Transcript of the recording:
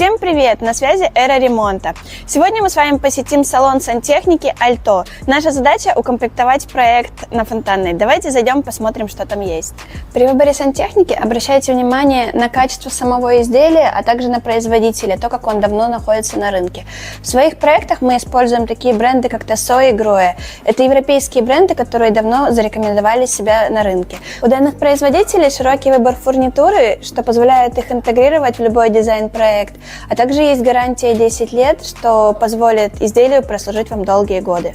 Всем привет! На связи Эра Ремонта. Сегодня мы с вами посетим салон сантехники Альто. Наша задача укомплектовать проект на Фонтанной. Давайте зайдем посмотрим, что там есть. При выборе сантехники обращайте внимание на качество самого изделия, а также на производителя, то, как он давно находится на рынке. В своих проектах мы используем такие бренды, как Тосо и Гроэ. Это европейские бренды, которые давно зарекомендовали себя на рынке. У данных производителей широкий выбор фурнитуры, что позволяет их интегрировать в любой дизайн-проект. А также есть гарантия 10 лет, что позволит изделию прослужить вам долгие годы.